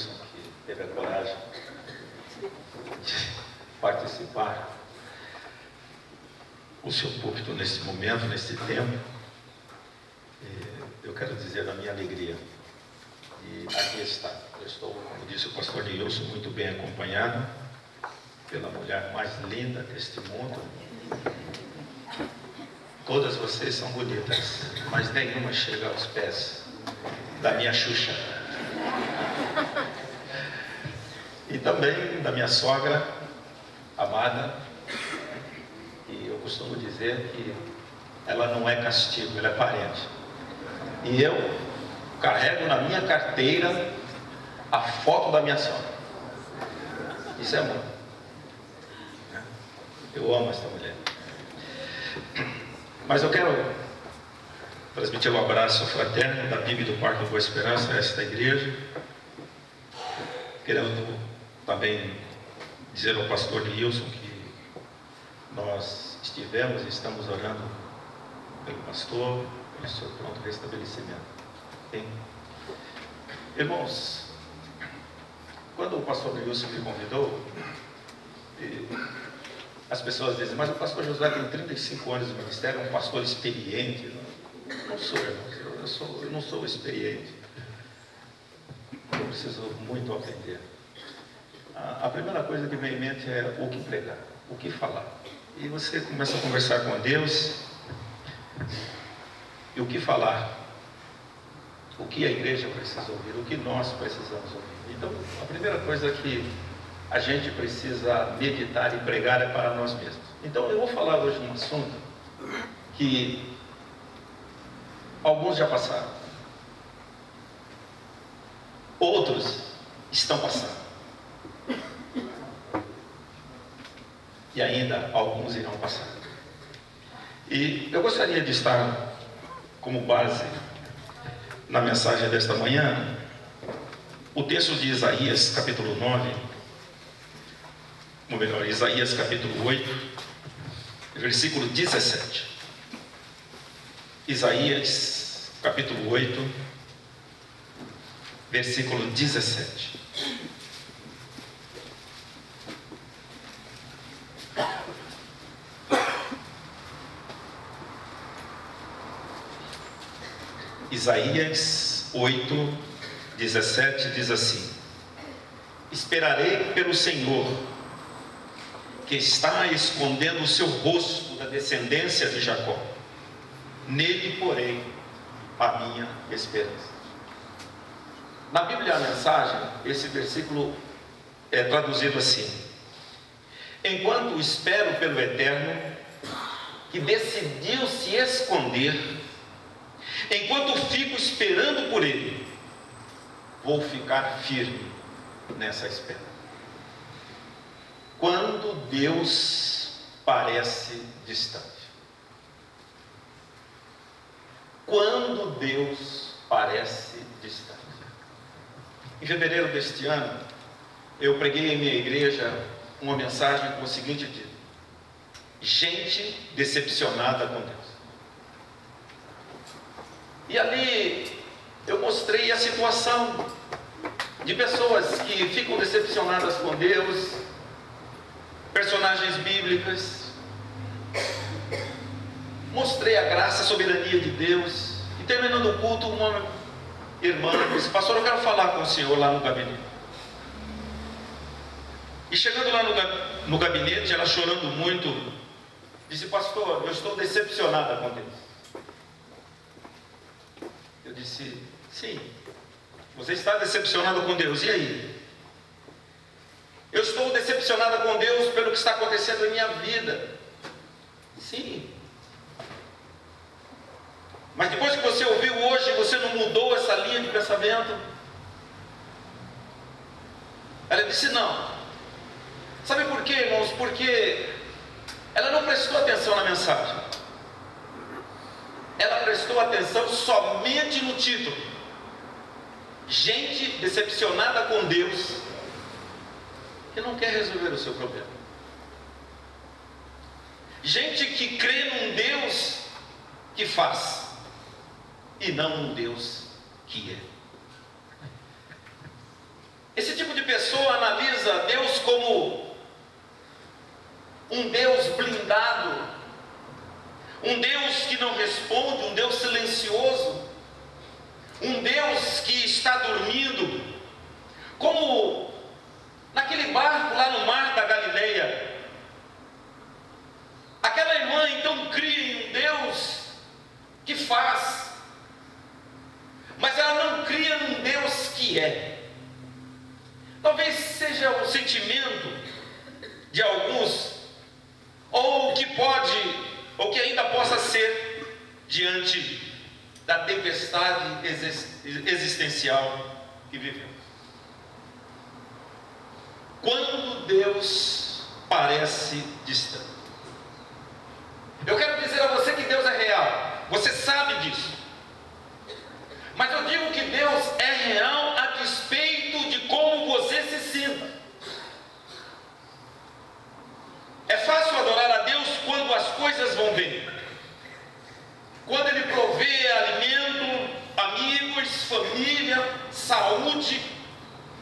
Wilson, que teve a coragem de participar o seu púlpito nesse momento, nesse tempo. Eu quero dizer da minha alegria. E aqui está. Eu estou, como disse o pastor Nilson, muito bem acompanhado pela mulher mais linda deste mundo. Todas vocês são bonitas, mas nenhuma chega aos pés da minha Xuxa. E também da minha sogra amada. E eu costumo dizer que ela não é castigo, ela é parente. E eu carrego na minha carteira a foto da minha sogra. Isso é amor. Eu amo essa mulher. Mas eu quero transmitir um abraço fraterno da PIB do Parque Boa Esperança a esta igreja. Querendo também dizer ao pastor Nilson que nós estivemos e estamos orando pelo pastor, pelo seu pronto restabelecimento. Bem, irmãos, quando o pastor Nilson me convidou, as pessoas dizem, mas o pastor Josué tem 35 anos de ministério, é um pastor experiente. Não sou, irmãos, eu não sou experiente. Eu preciso muito aprender. A primeira coisa que vem em mente é o que pregar, o que falar. E você começa a conversar com Deus, e o que falar, o que a igreja precisa ouvir, o que nós precisamos ouvir. Então, a primeira coisa que a gente precisa meditar e pregar é para nós mesmos. Então, eu vou falar hoje um assunto que alguns já passaram, outros estão passando, e ainda alguns irão passar. E eu gostaria de estar como base na mensagem desta manhã o texto de Isaías capítulo 9, ou melhor, Isaías capítulo 8, versículo 17. Isaías capítulo 8, versículo 17. Isaías 8, 17 diz assim: esperarei pelo Senhor, que está escondendo o seu rosto da descendência de Jacó. Nele porei a minha esperança. Na Bíblia, a mensagem, esse versículo é traduzido assim: enquanto espero pelo Eterno, que decidiu se esconder, enquanto fico esperando por Ele, vou ficar firme nessa espera. Quando Deus parece distante. Quando Deus parece distante. Em fevereiro deste ano, eu preguei em minha igreja uma mensagem com o seguinte título: gente decepcionada com Deus. E ali eu mostrei a situação de pessoas que ficam decepcionadas com Deus, personagens bíblicas. Mostrei a graça, a soberania de Deus. E terminando o culto, uma irmã disse: pastor, eu quero falar com o senhor lá no gabinete. E chegando lá no gabinete, ela chorando muito, disse: pastor, eu estou decepcionada com Deus. Eu disse: sim, você está decepcionado com Deus, e aí? Eu estou decepcionada com Deus pelo que está acontecendo em minha vida. Sim. Mas depois que você ouviu hoje, você não mudou essa linha de pensamento? Ela disse: não. Sabe por quê, irmãos? Porque ela não prestou atenção na mensagem. Ela prestou atenção somente no título: gente decepcionada com Deus, que não quer resolver o seu problema. Gente que crê num Deus que faz, e não num Deus que é. Esse tipo de pessoa analisa Deus como um Deus blindado, um Deus que não responde, um Deus silencioso, um Deus que está dormindo, como naquele barco lá no mar da Galileia. Aquela irmã então cria em um Deus que faz, mas ela não cria num Deus que é. Talvez seja o sentimento de alguns, ou que pode, ou que ainda possa ser, diante da tempestade existencial que vivemos. Quando Deus parece distante. Eu quero dizer a você que Deus é real, você sabe disso. Mas eu digo que Deus é real a despeito de como você se sinta. É fácil adorar a Deus quando as coisas vão bem. Quando Ele provê alimento, amigos, família, saúde,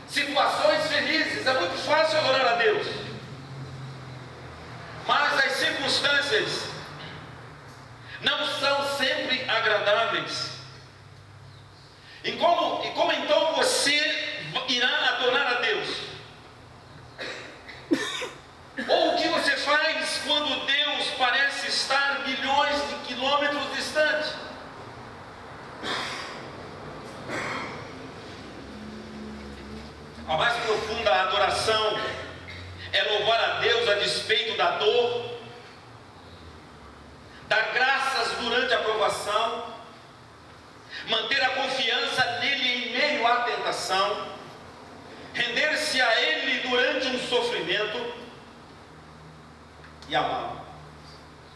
situações felizes. É muito fácil adorar a Deus. Mas as circunstâncias não são sempre agradáveis. E como então você irá adorar a Deus? Ou o que você faz quando Deus parece estar milhões de quilômetros distante? A mais profunda adoração é louvar a Deus a despeito da dor, dar graças durante a provação, manter a confiança nele em meio à tentação, render-se a ele durante um sofrimento e amá-lo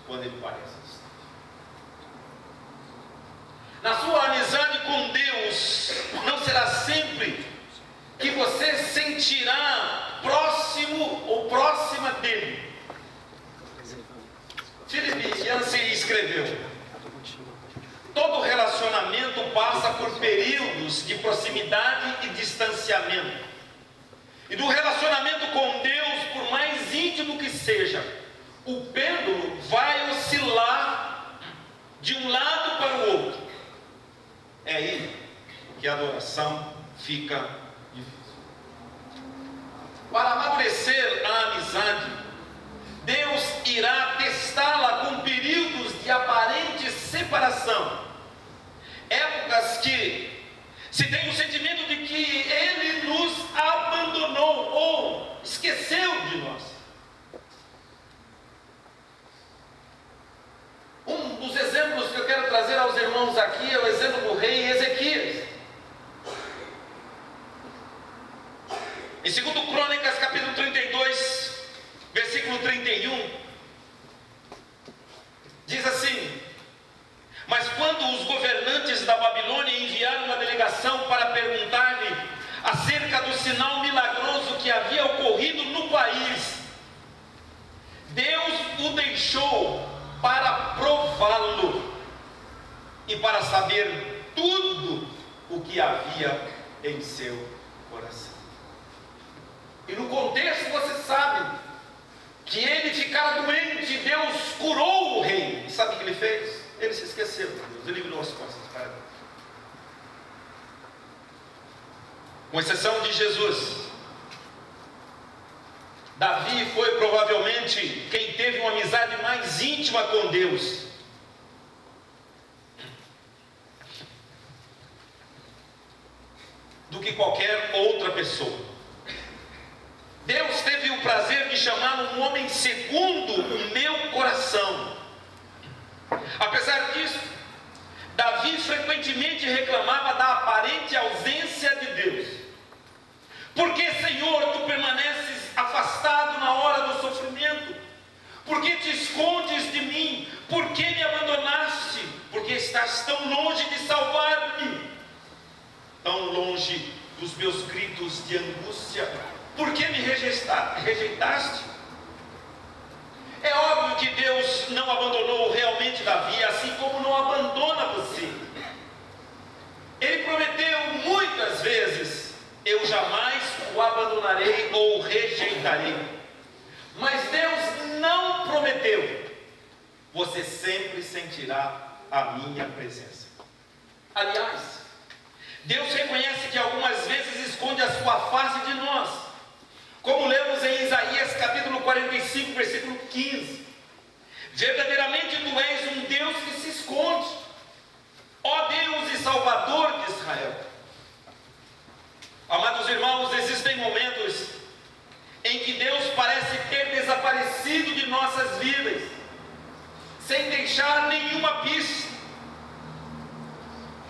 quando ele parece estar. Na sua amizade com Deus, não será sempre que você sentirá próximo ou próxima dele. Philip Yancey escreveu: todo relacionamento passa por períodos de proximidade e distanciamento. E do relacionamento com Deus, por mais íntimo que seja, o pêndulo vai oscilar de um lado para o outro. É aí que a adoração fica difícil. Para amadurecer a amizade, Deus irá testá-la com períodos de aparente separação. Épocas que se tem o sentimento de que Ele nos abandonou ou esqueceu de nós. Um dos exemplos que eu quero trazer aos irmãos aqui é o exemplo do rei Ezequias. Em 2 Crônicas, capítulo 32, versículo 31, diz assim: mas quando os governantes da Babilônia enviaram uma delegação para perguntar-lhe acerca do sinal milagroso que havia ocorrido no país, Deus o deixou para prová-lo e para saber tudo o que havia em seu coração. E no contexto você sabe que ele ficara doente, Deus curou o rei. E sabe o que ele fez? Ele se esqueceu de Deus, ele virou as costas para Deus. Com exceção de Jesus, Davi foi provavelmente quem teve uma amizade mais íntima com Deus. Do que qualquer outra pessoa. Deus teve o prazer de chamá-lo um homem segundo o meu coração. Apesar disso, Davi frequentemente reclamava da aparente ausência de Deus. Por que, Senhor, tu permaneces afastado na hora do sofrimento? Por que te escondes de mim? Por que me abandonaste? Por que estás tão longe de salvar-me? Tão longe dos meus gritos de angústia? Por que me rejeitaste? É óbvio que Deus não abandonou realmente Davi, assim como não abandona você. Ele prometeu muitas vezes: eu jamais o abandonarei ou o rejeitarei. Mas Deus não prometeu: você sempre sentirá a minha presença. Aliás, Deus reconhece que algumas vezes esconde a sua face de nós, como lemos em Isaías capítulo 45, versículo 15. Verdadeiramente tu és um Deus que se esconde, ó Deus e Salvador de Israel. Amados irmãos, existem momentos em que Deus parece ter desaparecido de nossas vidas, sem deixar nenhuma pista.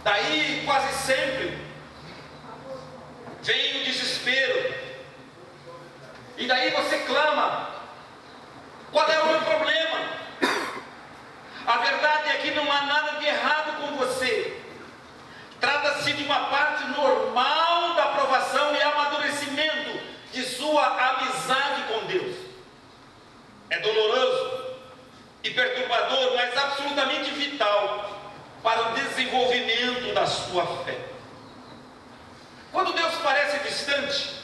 Daí quase sempre vem o desespero, e daí você clama: qual é o meu problema? A verdade é que não há nada de errado com você. Trata-se de uma parte normal da aprovação e amadurecimento de sua amizade com Deus. É doloroso e perturbador, mas absolutamente vital para o desenvolvimento da sua fé. Quando Deus parece distante,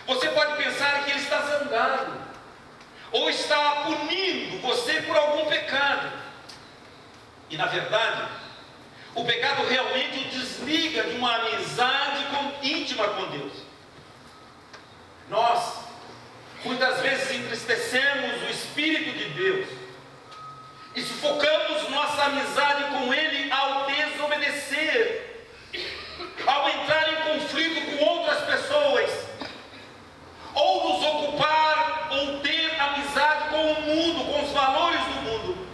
você pode pensar que Ele está zangado, ou está punindo você por algum pecado. E na verdade, o pecado realmente o desliga de uma amizade íntima com Deus. Nós, muitas vezes, entristecemos o Espírito de Deus e sufocamos nossa amizade com Ele ao desobedecer, ao entrar em conflito com outras pessoas, ou nos ocupar ou ter amizade com o mundo, com os valores do mundo,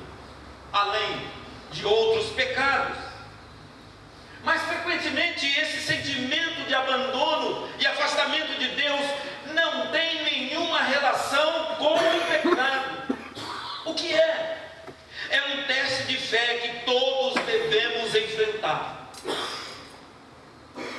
além de outros pecados. Mas frequentemente esse sentimento de abandono e afastamento de Deus não tem nenhuma relação com o pecado. O que é? É um teste de fé que todos devemos enfrentar.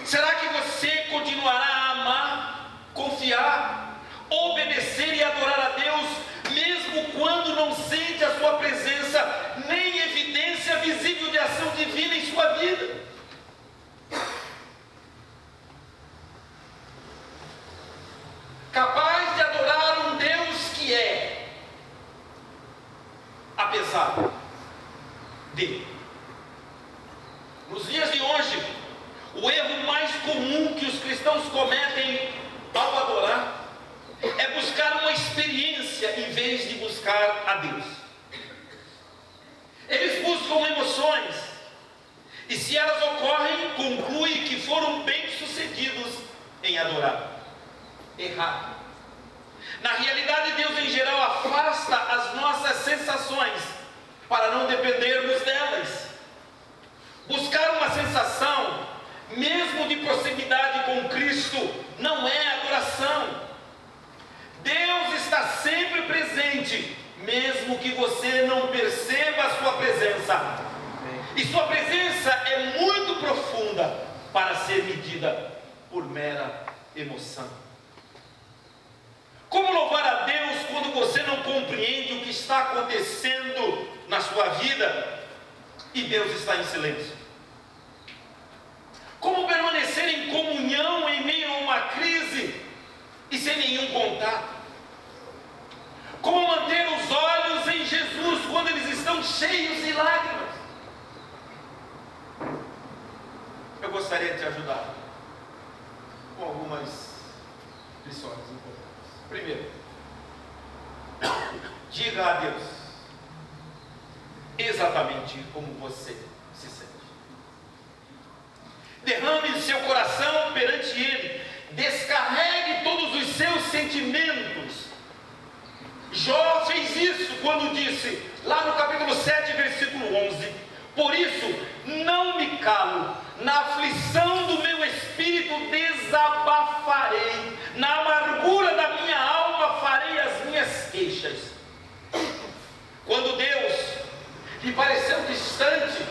Será que você continuará a amar, confiar, obedecer e adorar a Deus, mesmo quando não sente a sua presença, nem evidência visível de ação divina em sua vida? Capaz de adorar um Deus que é, apesar de. Nos dias de hoje, o erro mais comum que os cristãos cometem ao adorar é buscar uma experiência em vez de buscar a Deus. Eles buscam emoções, e se elas ocorrem, concluem que foram bem-sucedidos em adorar. Errado. Na realidade, Deus em geral afasta as nossas sensações para não dependermos delas. Buscar uma sensação, mesmo de proximidade com Cristo, não é adoração. Deus está sempre presente, mesmo que você não perceba a sua presença. E sua presença é muito profunda para ser medida por mera emoção. Como louvar a Deus quando você não compreende o que está acontecendo na sua vida e Deus está em silêncio? Como permanecer em comunhão em meio a uma crise e sem nenhum contato? Como manter os olhos em Jesus quando eles estão cheios de lágrimas? Eu gostaria de te ajudar com algumas lições importantes. Primeiro, diga a Deus exatamente como você se sente. Derrame seu coração perante Ele, descarregue todos os seus sentimentos. Jó fez isso quando disse, lá no capítulo 7, versículo 11: por isso não me calo, na aflição do meu espírito desabafarei, na amargura da minha alma farei as minhas queixas. Quando Deus lhe pareceu distante,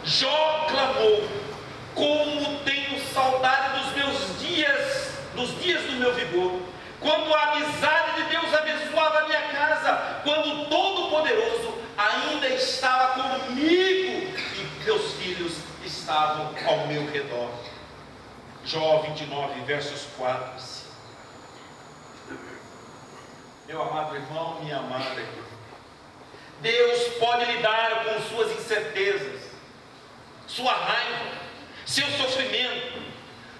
Jó clamou: como tenho saudade dos dias do meu vigor, quando a amizade de Deus abençoava a minha casa, quando o Todo-Poderoso ainda estava comigo e meus filhos estavam ao meu redor. Jó 29, versos 4 e 5. Meu amado irmão, minha amada irmã, Deus pode lidar com suas incertezas, sua raiva, seu sofrimento,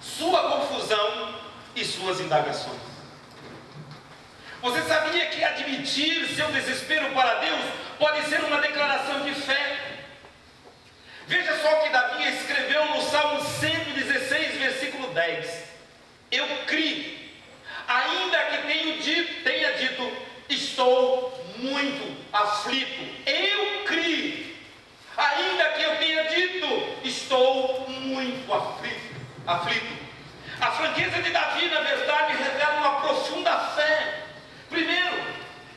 sua confusão e suas indagações. Você sabia que admitir seu desespero para Deus pode ser uma declaração de fé? Veja só o que Davi escreveu no Salmo 116, versículo 10. Eu criei, ainda que tenha dito, estou muito aflito. Eu criei, ainda que eu tenha dito, estou muito aflito. A franqueza de Davi, na verdade, revela uma profunda fé. Primeiro,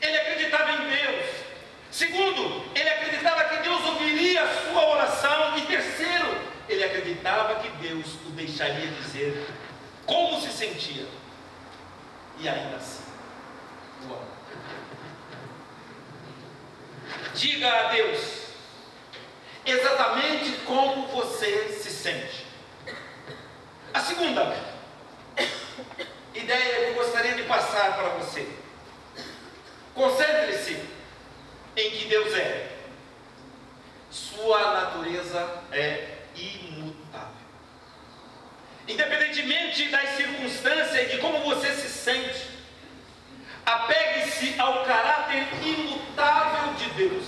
ele acreditava em Deus. Segundo, ele acreditava que Deus ouviria a sua oração. E terceiro, ele acreditava que Deus o deixaria dizer como se sentia. E ainda assim, o amor. Diga a Deus exatamente como você se sente. A segunda ideia que eu gostaria de passar para você: concentre-se em que Deus é. Sua natureza é imutável. Independentemente das circunstâncias e de como você se sente, apegue-se ao caráter imutável de Deus.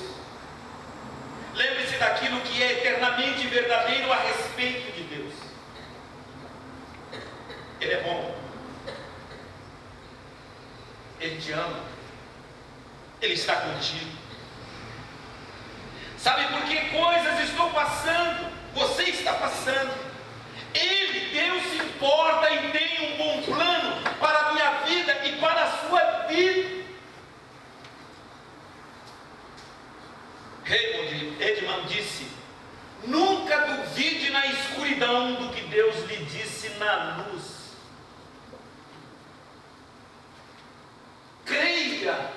Lembre-se daquilo que é eternamente verdadeiro a respeito de Deus. Ele é bom. Ele te ama. Ele está contigo. Sabe por que coisas estou passando? Você está passando. Ele, Deus, se importa e tem um bom plano para a minha vida e para a sua vida. Raymond Edman disse: nunca duvide na escuridão do que Deus lhe disse na luz. Creia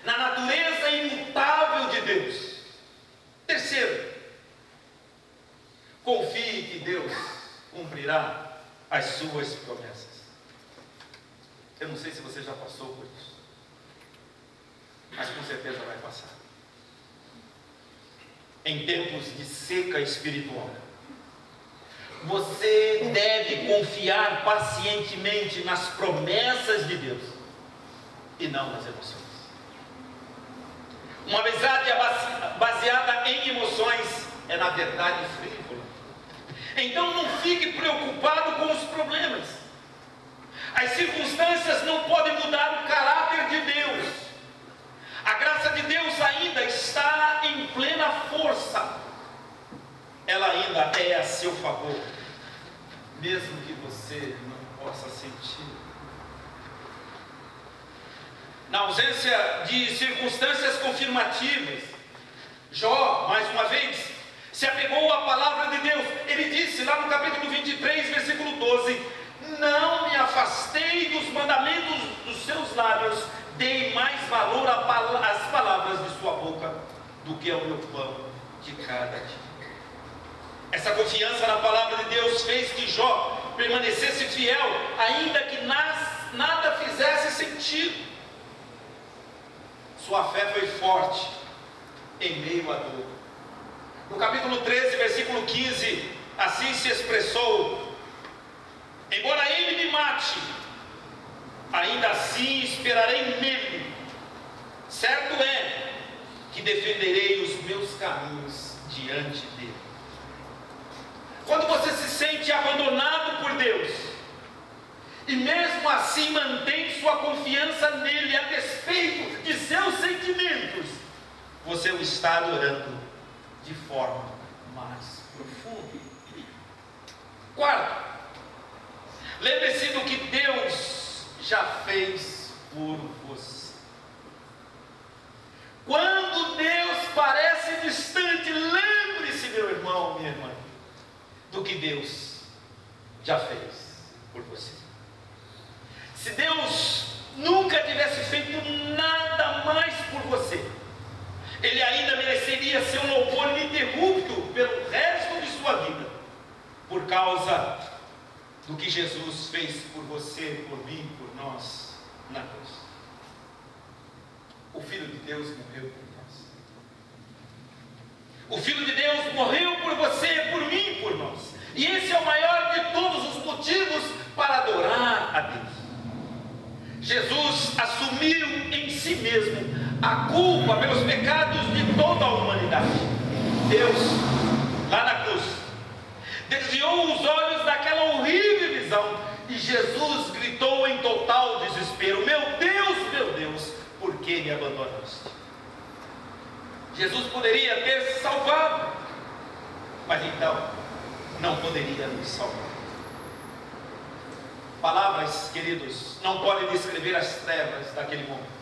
na natureza imutável de Deus. Terceiro, confie que Deus cumprirá as suas promessas. Eu não sei se você já passou por isso, mas com certeza vai passar. Em tempos de seca espiritual, você deve confiar pacientemente nas promessas de Deus e não nas emoções. Uma amizade baseada em emoções é, na verdade, frívola. Então não fique preocupado com os problemas. As circunstâncias não podem mudar o caráter de Deus. A graça de Deus ainda está em plena força. Ela ainda é a seu favor, mesmo que você não possa sentir. Na ausência de circunstâncias confirmativas, Jó, mais uma vez, se apegou à palavra de Deus. Ele disse lá no capítulo 23, versículo 12: não me afastei dos mandamentos dos seus lábios, dei mais valor às palavras de sua boca do que ao meu pão de cada dia. Essa confiança na palavra de Deus fez que Jó permanecesse fiel, ainda que nada fizesse sentido. Sua fé foi forte em meio à dor. No capítulo 13, versículo 15, assim se expressou: embora ele me mate, ainda assim esperarei nele. Certo é que defenderei os meus caminhos diante dele. Quando você se sente abandonado por Deus, e mesmo assim mantém sua confiança nele a despeito de seus sentimentos, você o está adorando de forma mais profunda. Quarto, lembre-se do que Deus já fez por você. Quando Deus parece distante, lembre-se, meu irmão, minha irmã, do que Deus já fez por você. Se Deus nunca tivesse feito nada mais por você, Ele ainda mereceria seu louvor ininterrupto pelo resto de sua vida, por causa do que Jesus fez por você, por mim, por nós, na cruz. O Filho de Deus morreu por nós. O Filho de Deus morreu por você, por mim, por nós. E esse é o maior de todos os motivos para adorar a Deus. Jesus assumiu em si mesmo a culpa pelos pecados de toda a humanidade. Deus, lá na cruz, desviou os olhos daquela horrível visão e Jesus gritou em total desespero: meu Deus, por que me abandonaste? Jesus poderia ter se salvado, mas então não poderia nos salvar. Palavras, queridos, não podem descrever as trevas daquele momento,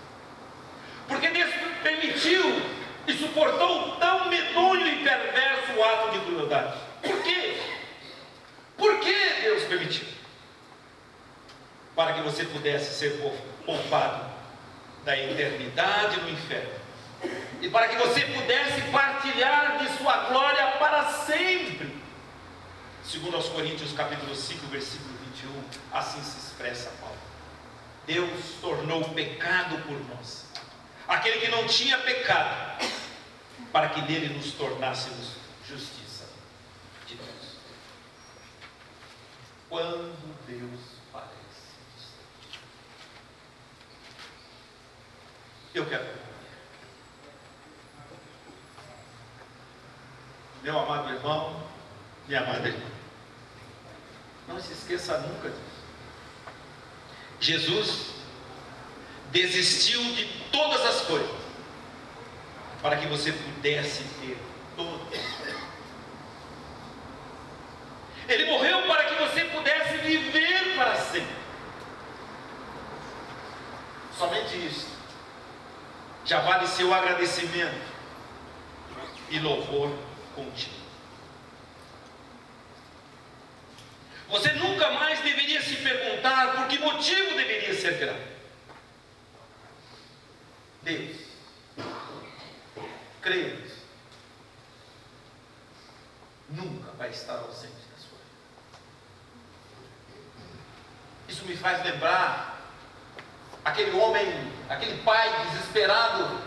porque Deus permitiu e suportou tão medonho e perverso o ato de crueldade. Por quê? Por que Deus permitiu? Para que você pudesse ser poupado da eternidade no inferno, e para que você pudesse partilhar de sua glória para sempre. Segundo aos Coríntios capítulo 5, versículo 21, assim se expressa Paulo. Deus tornou pecado por nós aquele que não tinha pecado, para que nele nos tornássemos justiça de Deus. Quando Deus parece distante. Eu quero concluir. Meu amado irmão, minha amada irmã, não se esqueça nunca disso. Jesus desistiu de todas as coisas para que você pudesse ter todas. Ele morreu para que você pudesse viver para sempre. Somente isso já vale seu agradecimento e louvor contínuo. Você nunca mais deveria se perguntar por que motivo deveria ser grato. Deus, creia nisso, nunca vai estar ausente da sua vida. Isso me faz lembrar aquele homem, aquele pai desesperado,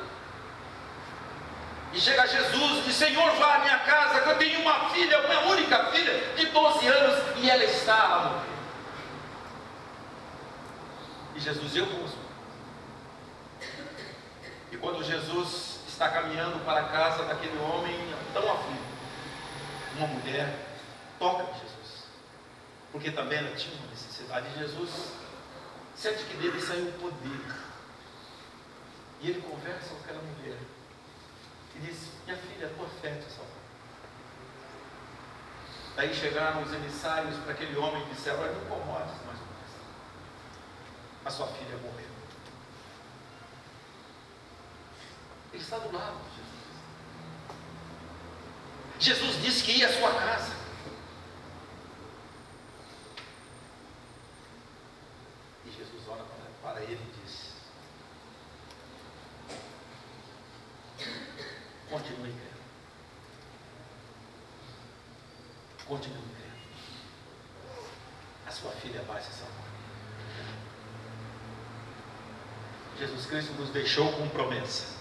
e chega a Jesus e diz: Senhor, vá à minha casa, que eu tenho uma filha, uma única filha de 12 anos, e ela está a morrer. E Jesus: eu vou. E quando Jesus está caminhando para a casa daquele homem tão aflito, uma mulher toca em Jesus, porque também ela tinha uma necessidade. E Jesus sente que dele saiu o poder, e ele conversa com aquela mulher e diz: minha filha, a tua fé te salvou. Daí chegaram os emissários para aquele homem e disseram: olha, não incomodes mais uma vez, a sua filha morreu. Ele está do lado de Jesus. Jesus disse que ia à sua casa. E Jesus olha para ele e diz: continue crendo. Continue crendo. A sua filha vai se salvar. Jesus Cristo nos deixou com promessa.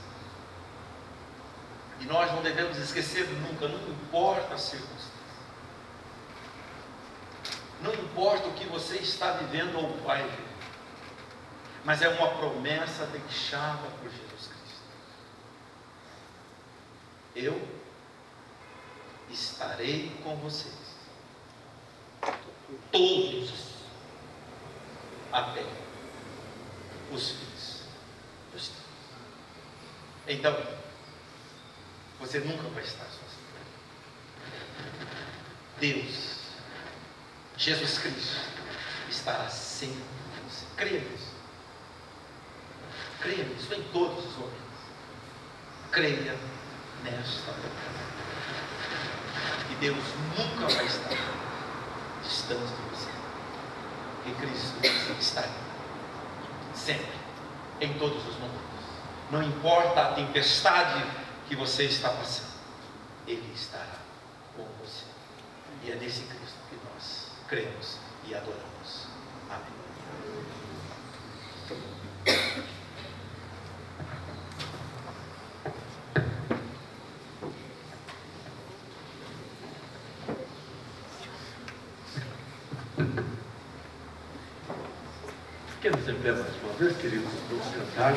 E nós não devemos esquecer nunca, não importa a circunstância. Não importa o que você está vivendo ou vai viver. Mas é uma promessa deixada por Jesus Cristo. Eu estarei com vocês todos até os fins dos tempos. Então, você nunca vai estar sozinho. Deus, Jesus Cristo, estará sempre com você. Creia nisso. Creia nisso em todos os momentos. Creia nesta verdade. Que Deus nunca vai estar distante de você. Que Cristo está sempre, em todos os momentos. Não importa a tempestade que você está passando, Ele estará com você. E é nesse Cristo que nós cremos e adoramos. Amém. Fiquemos em pé mais uma vez, queridos, vamos cantar.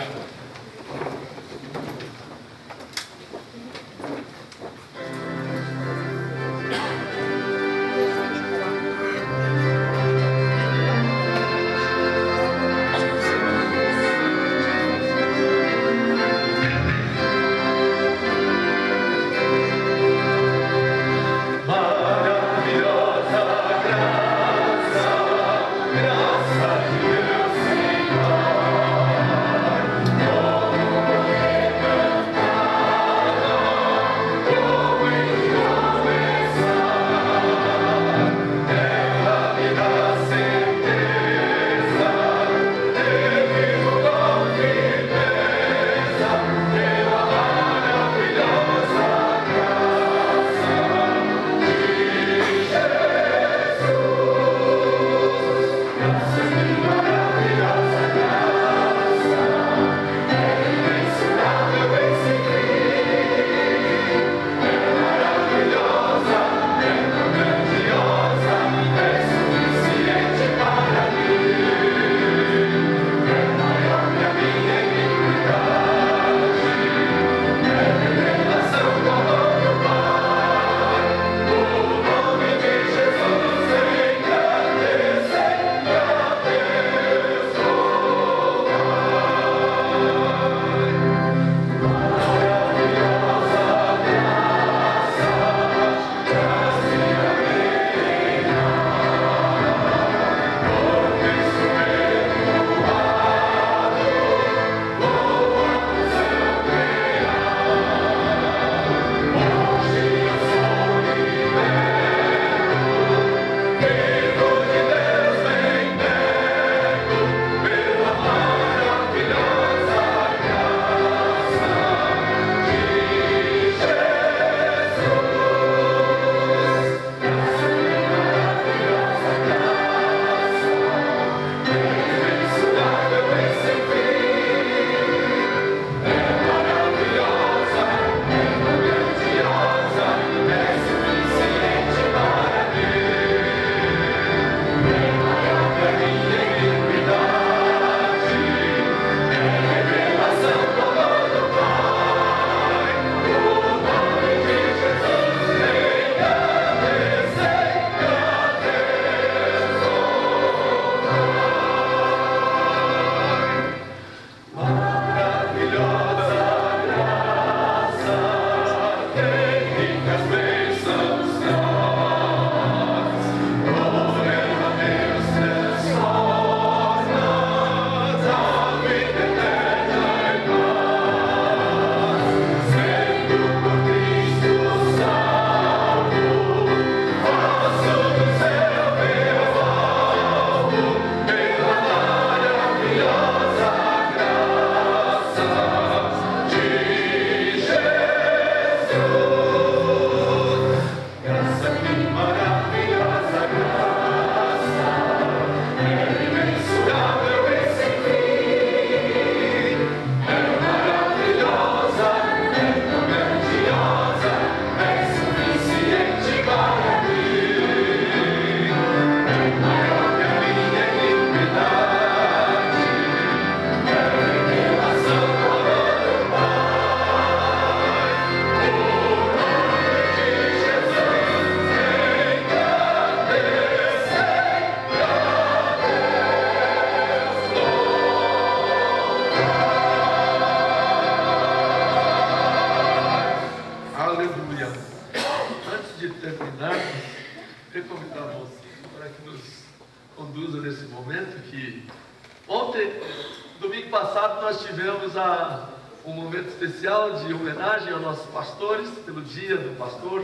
Um momento especial de homenagem aos nossos pastores, pelo dia do pastor,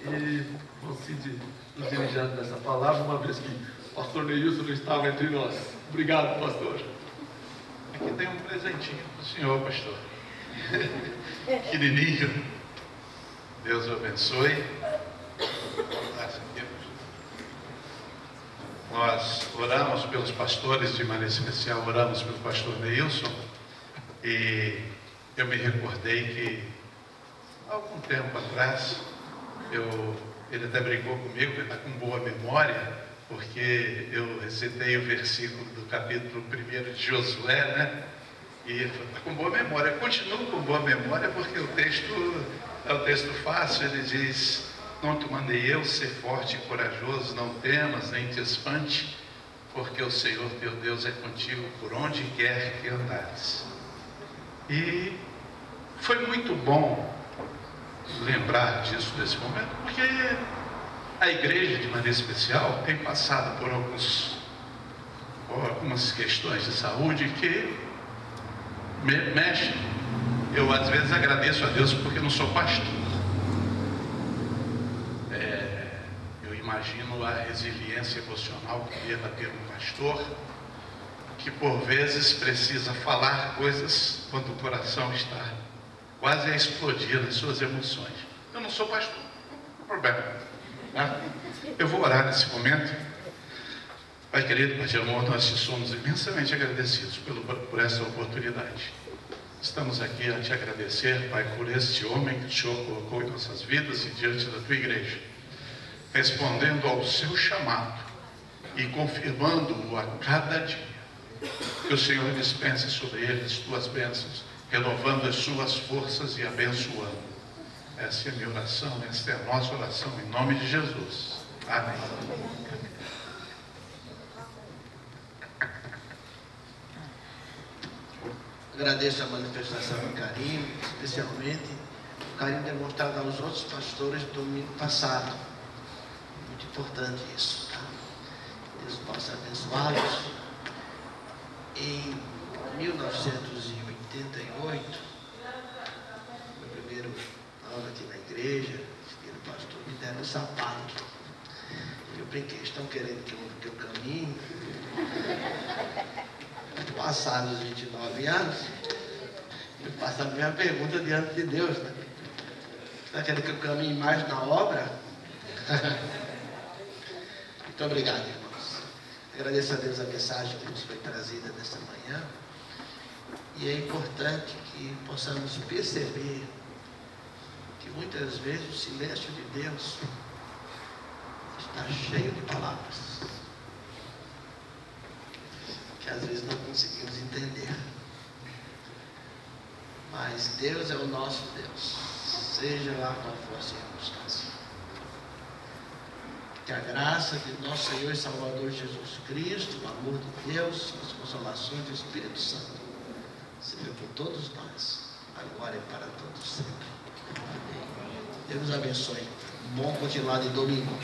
e vou nos dirigindo nessa palavra, uma vez que o pastor Neilson não estava entre nós. Obrigado, pastor. Aqui tem um presentinho para o senhor, pastor. Pequenininho. Deus o abençoe. Nós oramos pelos pastores, de maneira especial, oramos pelo pastor Neilson, e eu me recordei que, há algum tempo atrás, ele até brincou comigo, ele está com boa memória, porque eu recitei o versículo do capítulo 1 de Josué, né? E está com boa memória. Eu continuo com boa memória porque o texto é um texto fácil. Ele diz: não te mandei eu ser forte e corajoso, não temas nem te espante, porque o Senhor teu Deus é contigo por onde quer que andares. E foi muito bom lembrar disso nesse momento, porque a igreja, de maneira especial, tem passado por algumas questões de saúde que mexem. Eu às vezes agradeço a Deus porque não sou pastor. Eu imagino a resiliência emocional que deva ter um pastor, que por vezes precisa falar coisas quando o coração está quase a explodir nas suas emoções. Eu não sou pastor, não tem problema. Tá? Eu vou orar nesse momento. Pai querido, Pai de amor, nós te somos imensamente agradecidos por essa oportunidade. Estamos aqui a te agradecer, Pai, por este homem que o Senhor colocou em nossas vidas e diante da tua igreja, respondendo ao seu chamado e confirmando-o a cada dia. Que o Senhor dispense sobre ele as tuas bênçãos, renovando as suas forças e abençoando. Essa é a minha oração, essa é a nossa oração, em nome de Jesus. Amém. Agradeço a manifestação do carinho, especialmente o carinho demonstrado aos outros pastores do domingo passado. Muito importante isso, tá? Deus possa abençoá-los. Em 1988, meu primeiro ano aqui na igreja, o pastor me deram um sapato. Eu brinquei: estão querendo que eu caminhe? Passados os 29 anos, eu faço a mesma pergunta diante de Deus, né? Está querendo que eu caminhe mais na obra? Muito obrigado, irmãos. Agradeço a Deus a mensagem que nos foi trazida nesta manhã. E é importante que possamos perceber que muitas vezes o silêncio de Deus está cheio de palavras que às vezes não conseguimos entender. Mas Deus é o nosso Deus, seja lá qual for a circunstância. Que a graça de nosso Senhor e Salvador Jesus Cristo, o amor de Deus, as consolações do Espírito Santo, seja por todos nós, agora e para todos sempre. Amém. Deus nos abençoe. Bom continuar de domingo.